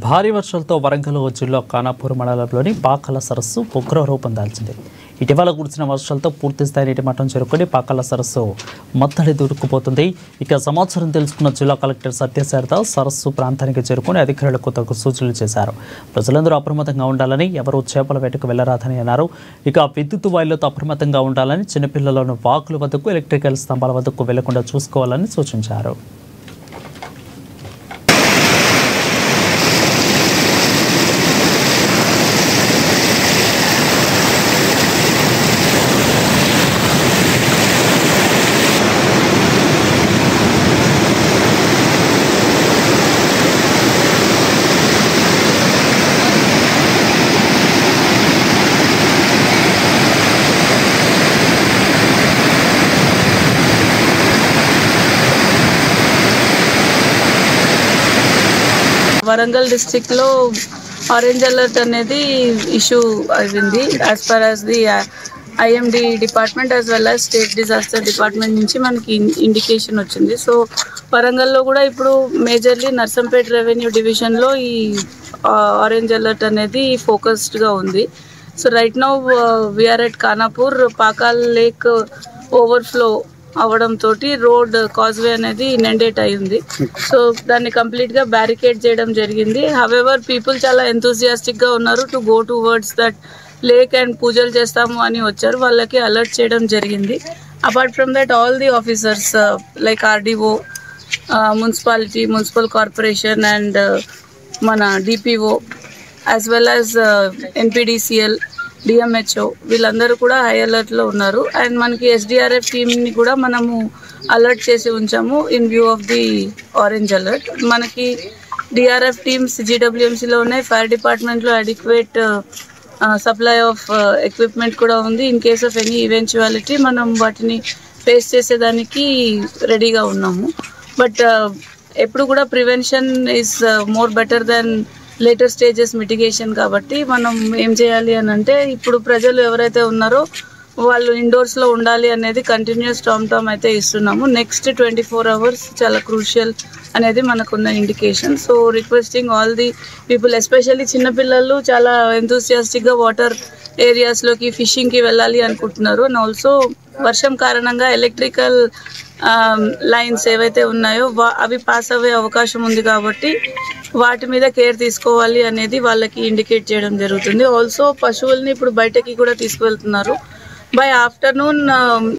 భారీ వర్షాలతో వరంగల్ జిల్లా ఖానాపూర్ మండలంలోని పాకాల సరస్సు ఉగ్ర రూపం దాల్చింది. ఇటీవల కురిసిన వర్షాలతో పూర్తిస్థాయి నీటి మట్టం చేరుకొని పాకాల సరస్సు మత్తడి దూడుకుపోతుంది. ఇక సమాచారం తెలుసుకున్న జిల్లా కలెక్టర్ సత్యశారద సరస్సు ప్రాంతానికి చేరుకొని అధికారులకు తగు సూచనలు చేశారు. ప్రజలందరూ అప్రమత్తంగా ఉండాలని, ఎవరూ చేపల వేటకు వెళ్లరాదని అన్నారు. ఇక విద్యుత్ వైర్లతో అప్రమత్తంగా ఉండాలని, చిన్నపిల్లలను వాకుల వద్దకు, ఎలక్ట్రికల్ స్తంభాల వద్దకు వెళ్లకుండా చూసుకోవాలని సూచించారు. వరంగల్ డిస్ట్రిక్ట్ లో ఆరెంజ్ అలర్ట్ అనేది ఇష్యూ అయింది. As per as the IMD department as well as state disaster department నుంచి మనకి ఇండికేషన్ వచ్చింది. సో వరంగల్లో కూడా ఇప్పుడు మేజర్లీ నర్సంపేట్ రెవెన్యూ డివిజన్లో ఈ ఆరెంజ్ అలర్ట్ అనేది ఫోకస్డ్గా ఉంది. So right now we are at Khanapur. Pakhal lake overflow అవడంతో రోడ్ కాజ్వే అనేది ఇనండేట్ అయింది. సో దాన్ని కంప్లీట్గా బ్యారికేడ్ చేయడం జరిగింది. హవెవర్ పీపుల్ చాలా ఎంతూజియాస్టిక్గా ఉన్నారు to go towards that lake and పూజలు చేస్తాము అని వచ్చారు. వాళ్ళకి అలర్ట్ చేయడం జరిగింది. Apart from that all the officers like RDO, municipality, municipal corporation and మన DPO as well as NPDCL, DMHO వీళ్ళందరూ కూడా హై అలర్ట్లో ఉన్నారు. అండ్ మనకి ఎస్డిఆర్ఎఫ్ టీమ్ని కూడా మనము అలర్ట్ చేసి ఉంచాము in view of the orange alert. మనకి డిఆర్ఎఫ్ టీమ్స్ జీడబ్ల్యూఎంసీలో ఉన్నాయి. ఫైర్ డిపార్ట్మెంట్లో అడిక్వేట్ సప్లై ఆఫ్ ఎక్విప్మెంట్ కూడా ఉంది. In case of any eventuality మనం వాటిని ఫేస్ చేసేదానికి రెడీగా ఉన్నాము. బట్ ఎప్పుడు కూడా prevention is more better than later stages mitigation. కాబట్టి మనం ఏం చేయాలి అని అంటే, ఇప్పుడు ప్రజలు ఎవరైతే ఉన్నారో వాళ్ళు ఇండోర్స్లో ఉండాలి అనేది కంటిన్యూస్ టామ్ అయితే ఇస్తున్నాము. నెక్స్ట్ 24 hours చాలా క్రూషియల్ అనేది మనకున్న indication. So requesting all the people, especially చిన్నపిల్లలు చాలా ఎంతూసియాస్టిక్గా వాటర్ ఏరియాస్లోకి ఫిషింగ్కి వెళ్ళాలి అనుకుంటున్నారు. అండ్ ఆల్సో వర్షం కారణంగా ఎలక్ట్రికల్ లైన్స్ ఏవైతే ఉన్నాయో అవి పాస్ అయ్యే అవకాశం ఉంది. కాబట్టి వాటి మీద కేర్ తీసుకోవాలి అనేది వాళ్ళకి ఇండికేట్ చేయడం జరుగుతుంది. ఆల్సో పశువుల్ని ఇప్పుడు బయటకి కూడా తీసుకువెళ్తున్నారు. By afternoon